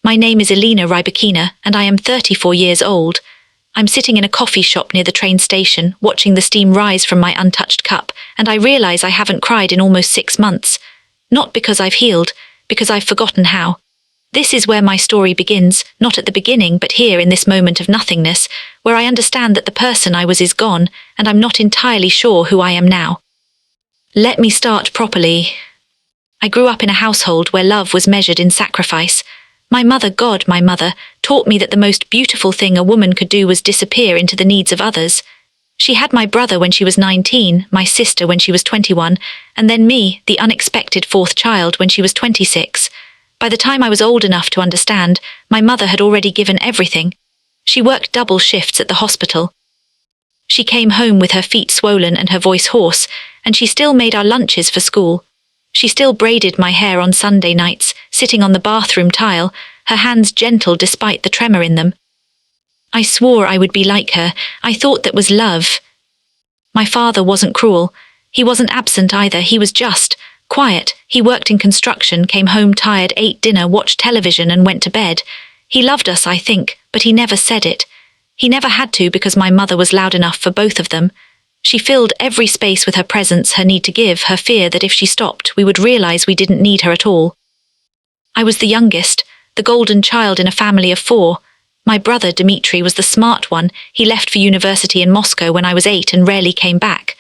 My name is Elena Rybakina, and I am 34 years old. I'm sitting in a coffee shop near the train station, watching the steam rise from my untouched cup, and I realize I haven't cried in almost 6 months. Not because I've healed, because I've forgotten how. This is where my story begins, not at the beginning, but here in this moment of nothingness, where I understand that the person I was is gone, and I'm not entirely sure who I am now. Let me start properly. I grew up in a household where love was measured in sacrifice. My mother, God, my mother, taught me that the most beautiful thing a woman could do was disappear into the needs of others. She had my brother when she was 19, my sister when she was 21, and then me, the unexpected fourth child, when she was 26. By the time I was old enough to understand, my mother had already given everything. She worked double shifts at the hospital. She came home with her feet swollen and her voice hoarse, and she still made our lunches for school. She still braided my hair on Sunday nights, sitting on the bathroom tile, her hands gentle despite the tremor in them. I swore I would be like her. I thought that was love. My father wasn't cruel. He wasn't absent either. He was just quiet. He worked in construction, came home tired, ate dinner, watched television and went to bed. He loved us, I think, but he never said it. He never had to because my mother was loud enough for both of them. She filled every space with her presence, her need to give, her fear that if she stopped, we would realize we didn't need her at all. I was the youngest, the golden child in a family of 4. My brother, Dmitri, was the smart one. He left for university in Moscow when I was 8 and rarely came back.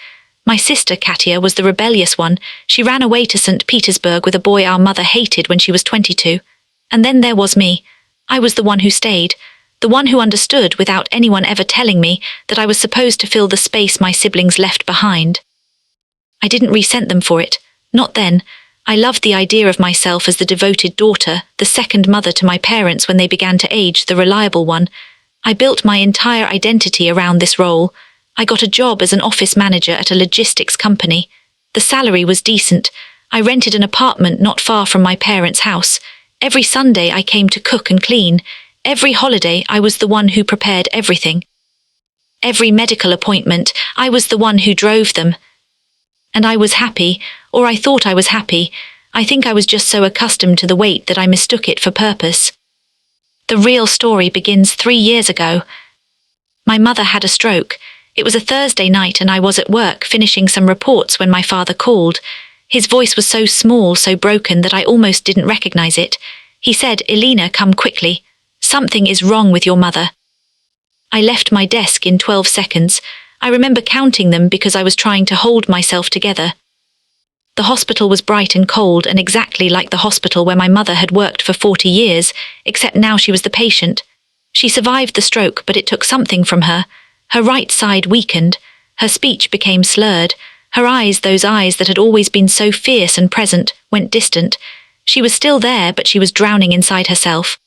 My sister, Katya, was the rebellious one. She ran away to St. Petersburg with a boy our mother hated when she was 22. And then there was me. I was the one who stayed, the one who understood without anyone ever telling me that I was supposed to fill the space my siblings left behind. I didn't resent them for it. Not then. I loved the idea of myself as the devoted daughter, the second mother to my parents when they began to age, the reliable one. I built my entire identity around this role. I got a job as an office manager at a logistics company. The salary was decent. I rented an apartment not far from my parents' house. Every Sunday I came to cook and clean. Every holiday I was the one who prepared everything. Every medical appointment, I was the one who drove them. And I was happy, or I thought I was happy. I think I was just so accustomed to the wait that I mistook it for purpose. The real story begins 3 years ago. My mother had a stroke. It was a Thursday night and I was at work finishing some reports when my father called. His voice was so small, so broken that I almost didn't recognize it. He said, "Elena, come quickly. Something is wrong with your mother." I left my desk in 12 seconds. I remember counting them because I was trying to hold myself together. The hospital was bright and cold and exactly like the hospital where my mother had worked for 40 years, except now she was the patient. She survived the stroke, but it took something from her. Her right side weakened. Her speech became slurred. Her eyes, those eyes that had always been so fierce and present, went distant. She was still there, but she was drowning inside herself.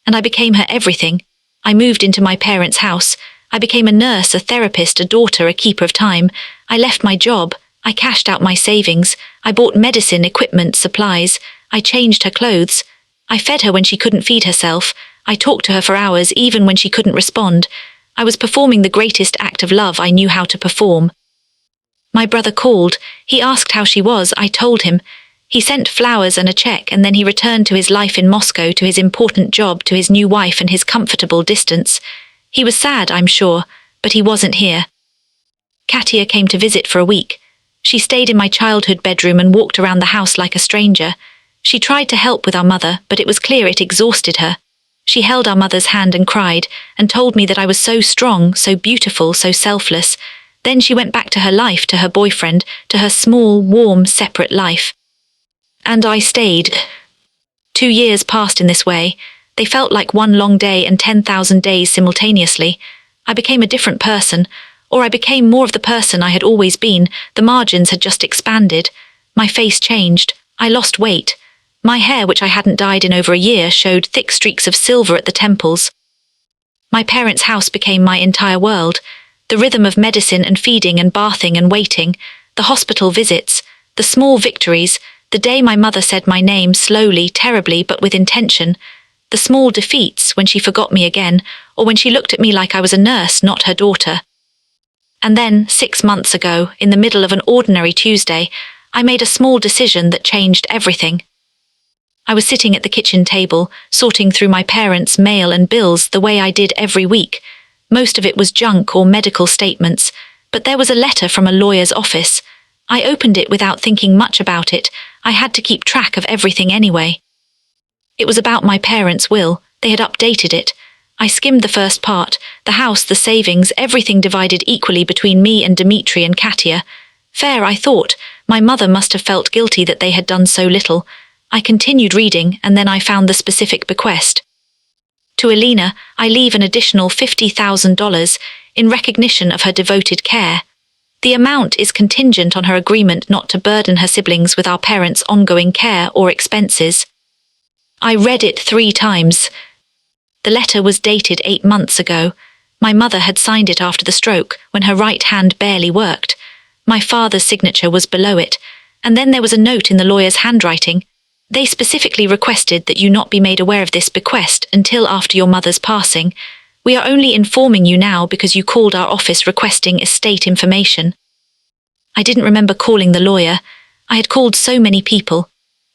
And I became her everything. I moved into my parents' house. I became a nurse, a therapist, a daughter, a keeper of time. I left my job. I cashed out my savings. I bought medicine, equipment, supplies. I changed her clothes. I fed her when she couldn't feed herself. I talked to her for hours, even when she couldn't respond. I was performing the greatest act of love I knew how to perform. My brother called. He asked how she was. I told him. He sent flowers and a check, and then he returned to his life in Moscow, to his important job, to his new wife and his comfortable distance. He was sad, I'm sure, but he wasn't here. Katya came to visit for a week. She stayed in my childhood bedroom and walked around the house like a stranger. She tried to help with our mother, but it was clear it exhausted her. She held our mother's hand and cried, and told me that I was so strong, so beautiful, so selfless. Then she went back to her life, to her boyfriend, to her small, warm, separate life. And I stayed. 2 years passed in this way. They felt like one long day and 10,000 days simultaneously. I became a different person, or I became more of the person I had always been. The margins had just expanded. My face changed. I lost weight. My hair, which I hadn't dyed in over a year, showed thick streaks of silver at the temples. My parents' house became my entire world. The rhythm of medicine and feeding and bathing and waiting, the hospital visits, the small victories, the day my mother said my name slowly, terribly, but with intention, the small defeats when she forgot me again, or when she looked at me like I was a nurse, not her daughter. And then, 6 months ago, in the middle of an ordinary Tuesday, I made a small decision that changed everything. I was sitting at the kitchen table, sorting through my parents' mail and bills the way I did every week. Most of it was junk or medical statements, but there was a letter from a lawyer's office. I opened it without thinking much about it. I had to keep track of everything anyway. It was about my parents' will. They had updated it. I skimmed the first part, the house, the savings, everything divided equally between me and Dimitri and Katia. Fair, I thought. My mother must have felt guilty that they had done so little. I continued reading, and then I found the specific bequest. To Elena, I leave an additional $50,000 in recognition of her devoted care. The amount is contingent on her agreement not to burden her siblings with our parents' ongoing care or expenses. I read it 3 times. The letter was dated 8 months ago. My mother had signed it after the stroke, when her right hand barely worked. My father's signature was below it, and then there was a note in the lawyer's handwriting. They specifically requested that you not be made aware of this bequest until after your mother's passing. We are only informing you now because you called our office requesting estate information. I didn't remember calling the lawyer. I had called so many people.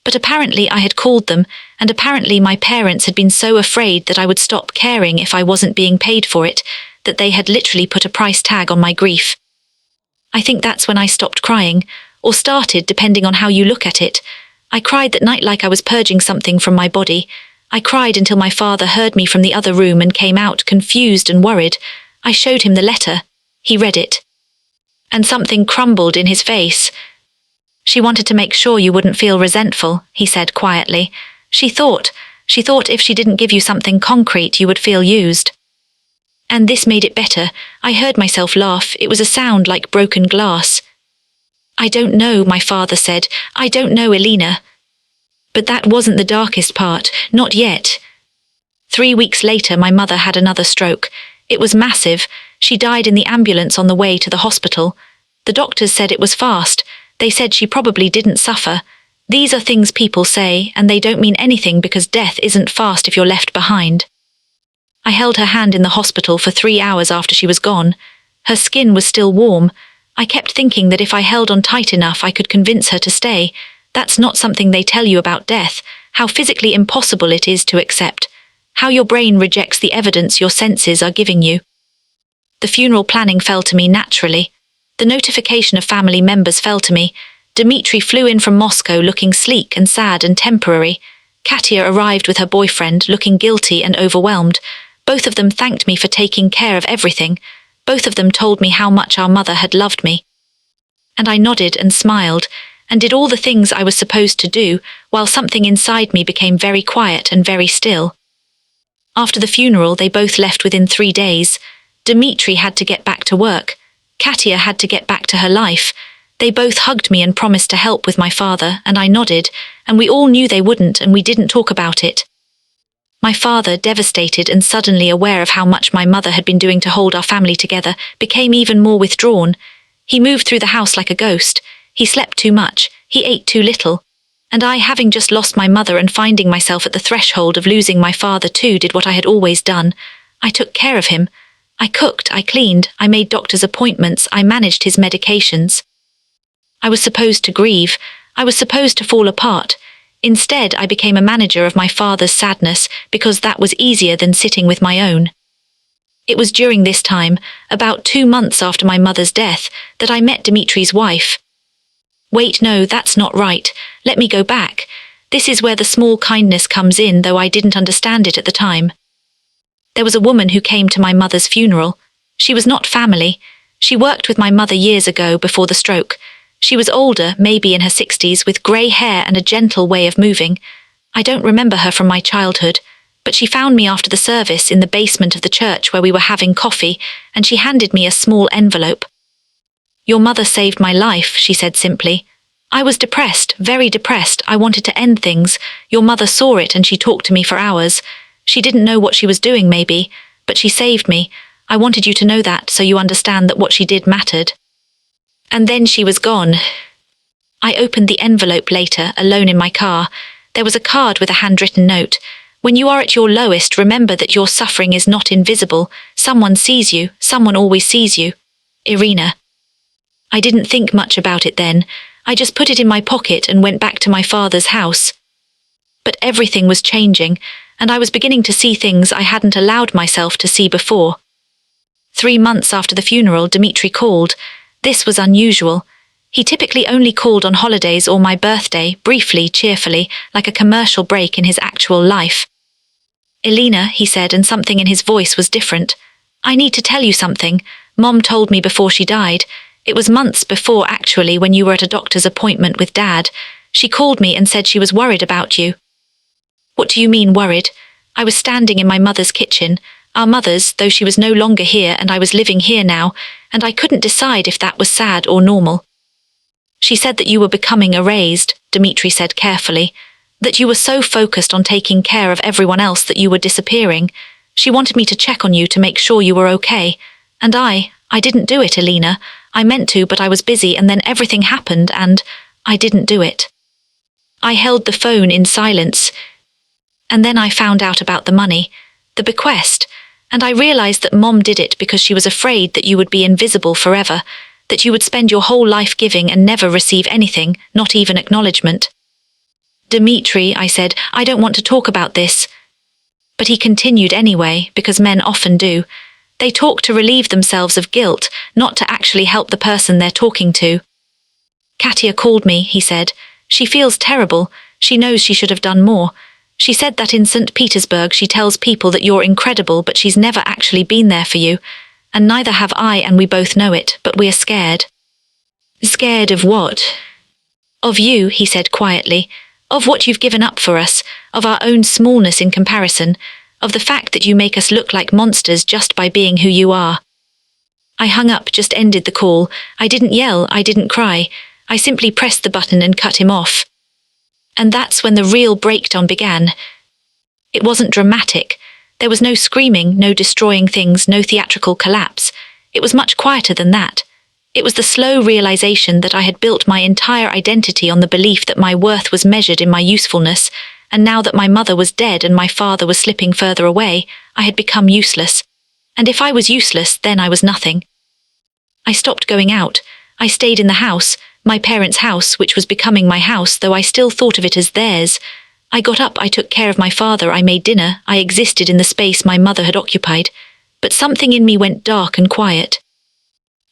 But apparently I had called them, and apparently my parents had been so afraid that I would stop caring if I wasn't being paid for it, that they had literally put a price tag on my grief. I think that's when I stopped crying, or started, depending on how you look at it. I cried that night like I was purging something from my body. I cried until my father heard me from the other room and came out, confused and worried. I showed him the letter. He read it. And something crumbled in his face. "She wanted to make sure you wouldn't feel resentful," he said quietly. She thought if she didn't give you something concrete you would feel used. And this made it better. I heard myself laugh. It was a sound like broken glass. "I don't know," my father said. "I don't know, Elena." But that wasn't the darkest part, not yet. 3 weeks later my mother had another stroke. It was massive. She died in the ambulance on the way to the hospital. The doctors said it was fast. They said she probably didn't suffer. These are things people say, and they don't mean anything because death isn't fast if you're left behind. I held her hand in the hospital for 3 hours after she was gone. Her skin was still warm. I kept thinking that if I held on tight enough I could convince her to stay. That's not something they tell you about death, how physically impossible it is to accept, how your brain rejects the evidence your senses are giving you. The funeral planning fell to me naturally. The notification of family members fell to me. Dimitri flew in from Moscow looking sleek and sad and temporary. Katia arrived with her boyfriend looking guilty and overwhelmed. Both of them thanked me for taking care of everything. Both of them told me how much our mother had loved me. And I nodded and smiled, and did all the things I was supposed to do, while something inside me became very quiet and very still. After the funeral, they both left within 3 days. Dimitri had to get back to work. Katia had to get back to her life. They both hugged me and promised to help with my father, and I nodded, and we all knew they wouldn't, and we didn't talk about it. My father, devastated and suddenly aware of how much my mother had been doing to hold our family together, became even more withdrawn. He moved through the house like a ghost. He slept too much. He ate too little. And I, having just lost my mother and finding myself at the threshold of losing my father too, did what I had always done. I took care of him. I cooked, I cleaned, I made doctor's appointments, I managed his medications. I was supposed to grieve. I was supposed to fall apart. Instead, I became a manager of my father's sadness because that was easier than sitting with my own. It was during this time, about 2 months after my mother's death, that I met Dimitri's wife. Wait, no, that's not right. Let me go back. This is where the small kindness comes in, though I didn't understand it at the time. There was a woman who came to my mother's funeral. She was not family. She worked with my mother years ago before the stroke. She was older, maybe in her 60s, with grey hair and a gentle way of moving. I don't remember her from my childhood, but she found me after the service in the basement of the church where we were having coffee, and she handed me a small envelope. "Your mother saved my life," she said simply. "I was depressed, very depressed. I wanted to end things. Your mother saw it and she talked to me for hours. She didn't know what she was doing, maybe, but she saved me. I wanted you to know that so you understand that what she did mattered." And then she was gone. I opened the envelope later, alone in my car. There was a card with a handwritten note. "When you are at your lowest, remember that your suffering is not invisible. Someone sees you. Someone always sees you. Irina." I didn't think much about it then. I just put it in my pocket and went back to my father's house. but everything was changing, and I was beginning to see things I hadn't allowed myself to see before. 3 months after the funeral, Dimitri called. This was unusual. He typically only called on holidays or my birthday, briefly, cheerfully, like a commercial break in his actual life. "Elena," he said, and something in his voice was different. "I need to tell you something. Mom told me before she died. It was months before, actually, when you were at a doctor's appointment with Dad. She called me and said she was worried about you." "What do you mean, worried?" I was standing in my mother's kitchen, our mother's, though she was no longer here and I was living here now, and I couldn't decide if that was sad or normal. "She said that you were becoming erased," Dimitri said carefully, "that you were so focused on taking care of everyone else that you were disappearing. She wanted me to check on you to make sure you were okay. And I didn't do it, Elena. I meant to, but I was busy, and then everything happened and I didn't do it." I held the phone in silence. "And then I found out about the money, the bequest, and I realized that Mom did it because she was afraid that you would be invisible forever, that you would spend your whole life giving and never receive anything, not even acknowledgement." "Dimitri," I said, "I don't want to talk about this." But he continued anyway, because men often do. They talk to relieve themselves of guilt, not to actually help the person they're talking to. "Katia called me," he said. "She feels terrible. She knows she should have done more. She said that in St. Petersburg she tells people that you're incredible, but she's never actually been there for you. And neither have I, and we both know it, but we're scared." "Scared of what?" "Of you," he said quietly. "Of what you've given up for us, of our own smallness in comparison, of the fact that you make us look like monsters just by being who you are." I hung up, just ended the call. I didn't yell, I didn't cry. I simply pressed the button and cut him off. And that's when the real breakdown began. It wasn't dramatic. There was no screaming, no destroying things, no theatrical collapse. It was much quieter than that. It was the slow realization that I had built my entire identity on the belief that my worth was measured in my usefulness, and now that my mother was dead and my father was slipping further away, I had become useless. And if I was useless, then I was nothing. I stopped going out. I stayed in the house, my parents' house, which was becoming my house, though I still thought of it as theirs. I got up, I took care of my father, I made dinner, I existed in the space my mother had occupied. But something in me went dark and quiet.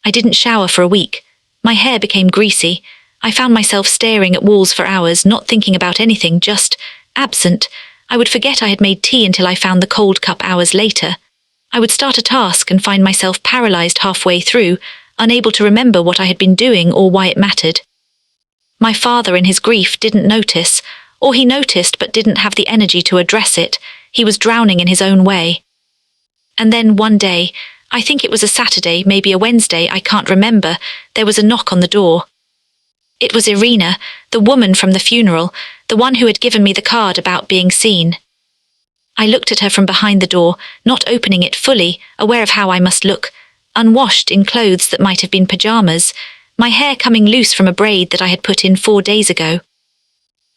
I didn't shower for a week. My hair became greasy. I found myself staring at walls for hours, not thinking about anything, just absent. I would forget I had made tea until I found the cold cup hours later. I would start a task and find myself paralyzed halfway through, unable to remember what I had been doing or why it mattered. My father, in his grief, didn't notice, or he noticed but didn't have the energy to address it. He was drowning in his own way. And then one day, I think it was a Saturday, maybe a Wednesday, I can't remember, there was a knock on the door. It was Irina, the woman from the funeral, the one who had given me the card about being seen. I looked at her from behind the door, not opening it fully, aware of how I must look, unwashed in clothes that might have been pajamas, my hair coming loose from a braid that I had put in 4 days ago.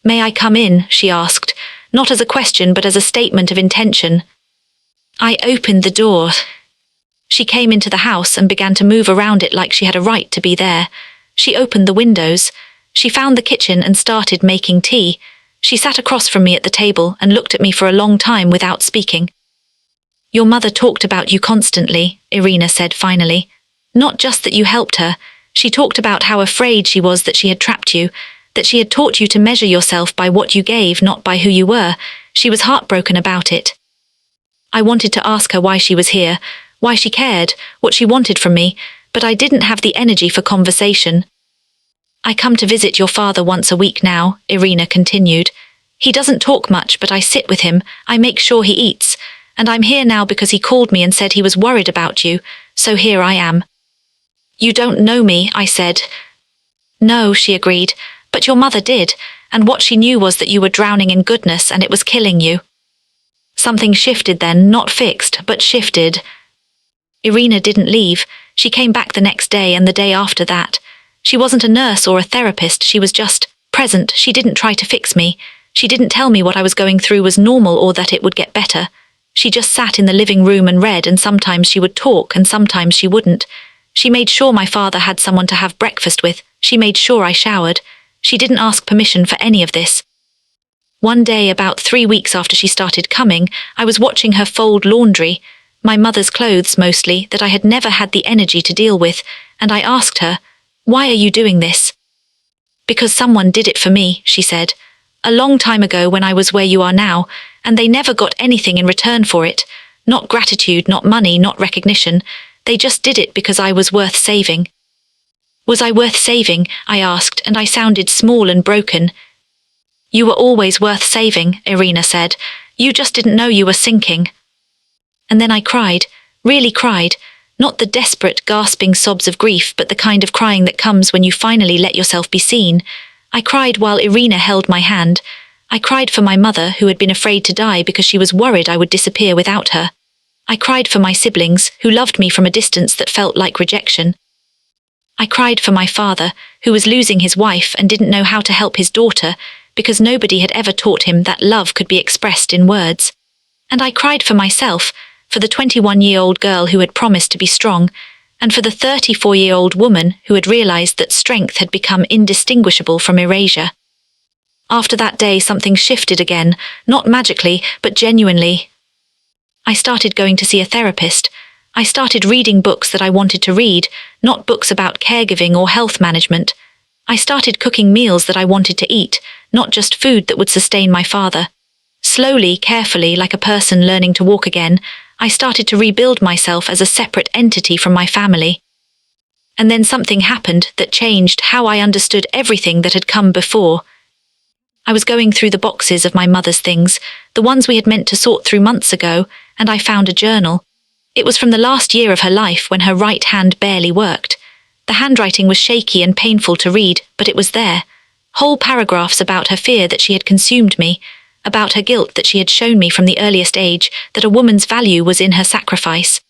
"May I come in?" she asked, not as a question but as a statement of intention. I opened the door. She came into the house and began to move around it like she had a right to be there. She opened the windows. She found the kitchen and started making tea. She sat across from me at the table and looked at me for a long time without speaking. "Your mother talked about you constantly," Irina said finally. "Not just that you helped her. She talked about how afraid she was that she had trapped you, that she had taught you to measure yourself by what you gave, not by who you were. She was heartbroken about it." I wanted to ask her why she was here, why she cared, what she wanted from me, but I didn't have the energy for conversation. "I come to visit your father once a week now," Irina continued. "He doesn't talk much, but I sit with him, I make sure he eats, and I'm here now because he called me and said he was worried about you, so here I am." "You don't know me," I said. "No," she agreed, "but your mother did, and what she knew was that you were drowning in goodness and it was killing you." Something shifted then, not fixed, but shifted. Irina didn't leave. She came back the next day and the day after that. She wasn't a nurse or a therapist, she was just present. She didn't try to fix me. She didn't tell me what I was going through was normal or that it would get better. She just sat in the living room and read, and sometimes she would talk and sometimes she wouldn't. She made sure my father had someone to have breakfast with. She made sure I showered. She didn't ask permission for any of this. One day, about 3 weeks after she started coming, I was watching her fold laundry, my mother's clothes mostly, that I had never had the energy to deal with, and I asked her, "Why are you doing this?" "Because someone did it for me," she said, "a long time ago when I was where you are now, and they never got anything in return for it. Not gratitude, not money, not recognition. They just did it because I was worth saving." Was I worth saving? I asked, and I sounded small and broken. "You were always worth saving," Irina said. "You just didn't know you were sinking." And then I cried, really cried, not the desperate, gasping sobs of grief, but the kind of crying that comes when you finally let yourself be seen. I cried while Irina held my hand. I cried for my mother, who had been afraid to die because she was worried I would disappear without her. I cried for my siblings, who loved me from a distance that felt like rejection. I cried for my father, who was losing his wife and didn't know how to help his daughter, because nobody had ever taught him that love could be expressed in words. And I cried for myself, for the 21-year-old girl who had promised to be strong, and for the 34-year-old woman who had realized that strength had become indistinguishable from erasure. After that day, something shifted again, not magically, but genuinely. I started going to see a therapist. I started reading books that I wanted to read, not books about caregiving or health management. I started cooking meals that I wanted to eat, not just food that would sustain my father. Slowly, carefully, like a person learning to walk again, I started to rebuild myself as a separate entity from my family. And then something happened that changed how I understood everything that had come before. I was going through the boxes of my mother's things, the ones we had meant to sort through months ago, and I found a journal. It was from the last year of her life when her right hand barely worked. The handwriting was shaky and painful to read, but it was there. Whole paragraphs about her fear that she had consumed me, about her guilt that she had shown me from the earliest age that a woman's value was in her sacrifice.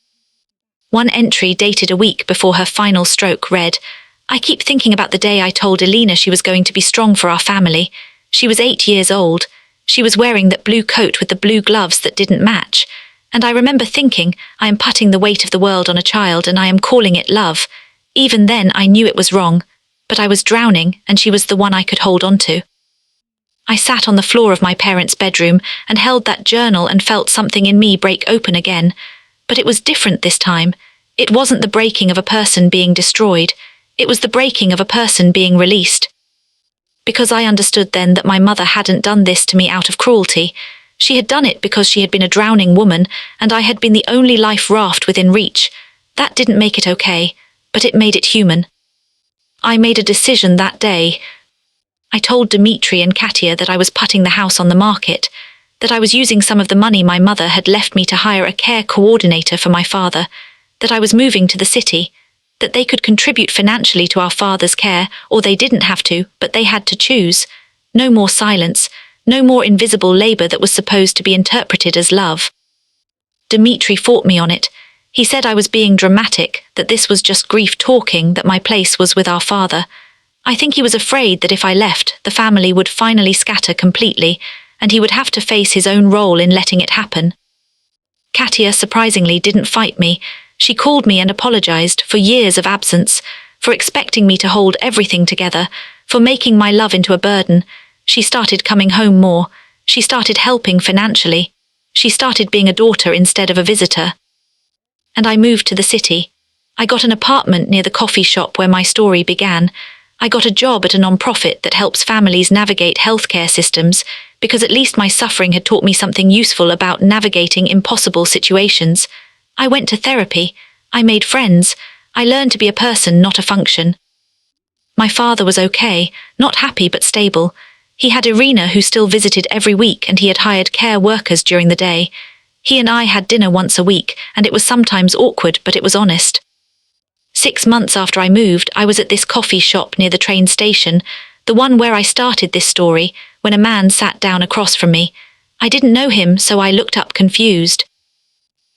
One entry, dated a week before her final stroke, read, "I keep thinking about the day I told Elena she was going to be strong for our family. She was 8 years old. She was wearing that blue coat with the blue gloves that didn't match. And I remember thinking, I am putting the weight of the world on a child and I am calling it love. Even then I knew it was wrong, but I was drowning and she was the one I could hold on to." I sat on the floor of my parents' bedroom and held that journal and felt something in me break open again. But it was different this time. It wasn't the breaking of a person being destroyed. It was the breaking of a person being released. Because I understood then that my mother hadn't done this to me out of cruelty. She had done it because she had been a drowning woman and I had been the only life raft within reach. That didn't make it okay, but it made it human. I made a decision that day. I told Dmitri and Katya that I was putting the house on the market, that I was using some of the money my mother had left me to hire a care coordinator for my father, that I was moving to the city, that they could contribute financially to our father's care, or they didn't have to, but they had to choose. No more silence, no more invisible labor that was supposed to be interpreted as love. Dmitri fought me on it. He said I was being dramatic, that this was just grief talking, that my place was with our father. I think he was afraid that if I left, the family would finally scatter completely, and he would have to face his own role in letting it happen. Katya surprisingly didn't fight me. She called me and apologized for years of absence, for expecting me to hold everything together, for making my love into a burden. She started coming home more. She started helping financially. She started being a daughter instead of a visitor. And I moved to the city. I got an apartment near the coffee shop where my story began. I got a job at a non-profit that helps families navigate healthcare systems, because at least my suffering had taught me something useful about navigating impossible situations. I went to therapy. I made friends. I learned to be a person, not a function. My father was okay, not happy but stable. He had Irina who still visited every week and he had hired care workers during the day. He and I had dinner once a week, and it was sometimes awkward, but it was honest. 6 months after I moved, I was at this coffee shop near the train station, the one where I started this story, when a man sat down across from me. I didn't know him, so I looked up confused.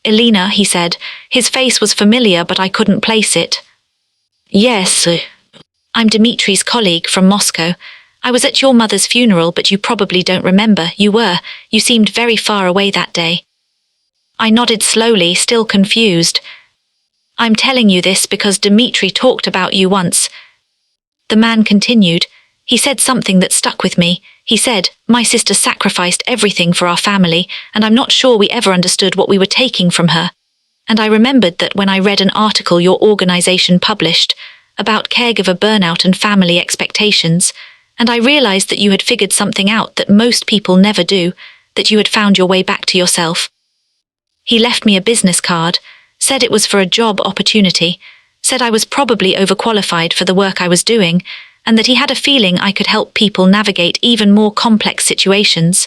"Elena," he said. His face was familiar, but I couldn't place it. "Yes, I'm Dmitri's colleague from Moscow. I was at your mother's funeral, but you probably don't remember. You were. You seemed very far away that day." I nodded slowly, still confused. "I'm telling you this because Dmitri talked about you once." The man continued. He said something that stuck with me. He said, "My sister sacrificed everything for our family, and I'm not sure we ever understood what we were taking from her." And I remembered that when I read an article your organization published about caregiver burnout and family expectations, and I realized that you had figured something out that most people never do, that you had found your way back to yourself. He left me a business card, said it was for a job opportunity, said I was probably overqualified for the work I was doing, and that he had a feeling I could help people navigate even more complex situations.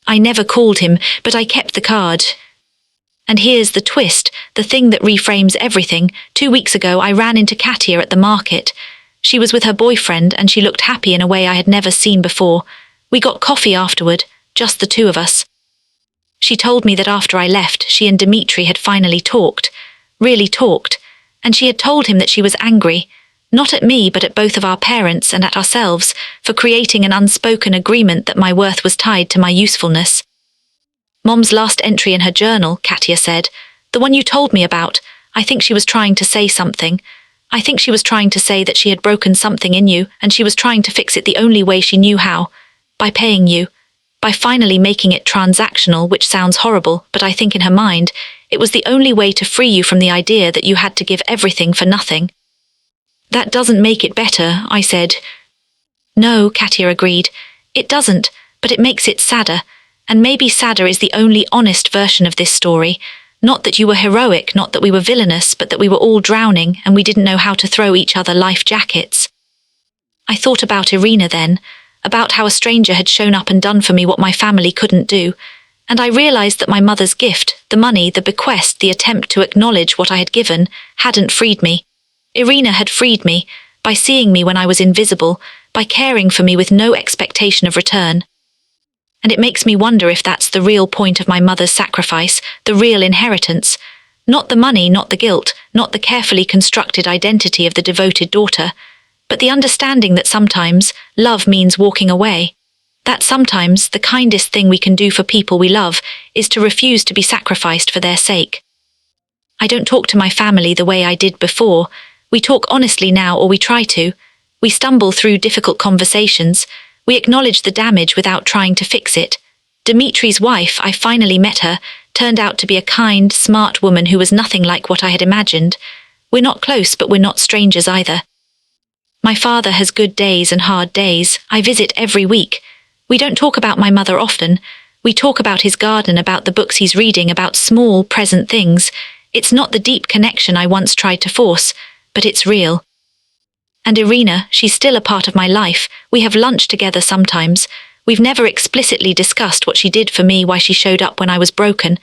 I never called him, but I kept the card. And here's the twist, the thing that reframes everything. 2 weeks ago I ran into Katia at the market. She was with her boyfriend and she looked happy in a way I had never seen before. We got coffee afterward, just the two of us. She told me that after I left, she and Dimitri had finally talked, really talked, and she had told him that she was angry, not at me but at both of our parents and at ourselves, for creating an unspoken agreement that my worth was tied to my usefulness. Mom's last entry in her journal, Katia said, the one you told me about, I think she was trying to say something. I think she was trying to say that she had broken something in you and she was trying to fix it the only way she knew how, by paying you, by finally making it transactional, which sounds horrible, but I think in her mind, it was the only way to free you from the idea that you had to give everything for nothing. That doesn't make it better, I said. No, Katia agreed. It doesn't, but it makes it sadder. And maybe sadder is the only honest version of this story. Not that you were heroic, not that we were villainous, but that we were all drowning and we didn't know how to throw each other life jackets. I thought about Irina then, about how a stranger had shown up and done for me what my family couldn't do, and I realized that my mother's gift, the money, the bequest, the attempt to acknowledge what I had given, hadn't freed me. Irina had freed me, by seeing me when I was invisible, by caring for me with no expectation of return. And it makes me wonder if that's the real point of my mother's sacrifice, the real inheritance. Not the money, not the guilt, not the carefully constructed identity of the devoted daughter, but the understanding that sometimes love means walking away. That sometimes the kindest thing we can do for people we love is to refuse to be sacrificed for their sake. I don't talk to my family the way I did before. We talk honestly now, or we try to. We stumble through difficult conversations. We acknowledge the damage without trying to fix it. Dimitri's wife, I finally met her, turned out to be a kind, smart woman who was nothing like what I had imagined. We're not close, but we're not strangers either. My father has good days and hard days. I visit every week. We don't talk about my mother often. We talk about his garden, about the books he's reading, about small, present things. It's not the deep connection I once tried to force, but it's real. And Irina, she's still a part of my life. We have lunch together sometimes. We've never explicitly discussed what she did for me, why she showed up when I was broken,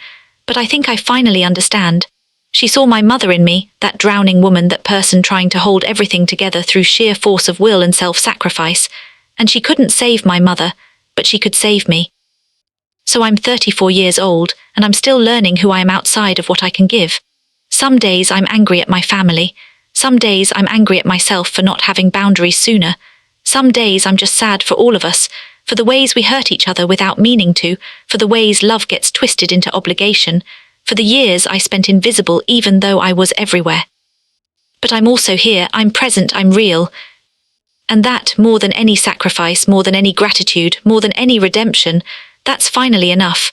but I think I finally understand. She saw my mother in me, that drowning woman, that person trying to hold everything together through sheer force of will and self-sacrifice, and she couldn't save my mother, but she could save me. So I'm 34 years old, and I'm still learning who I am outside of what I can give. Some days I'm angry at my family. Some days I'm angry at myself for not having boundaries sooner. Some days I'm just sad for all of us, for the ways we hurt each other without meaning to, for the ways love gets twisted into obligation, for the years I spent invisible even though I was everywhere. But I'm also here, I'm present, I'm real. And that, more than any sacrifice, more than any gratitude, more than any redemption, that's finally enough.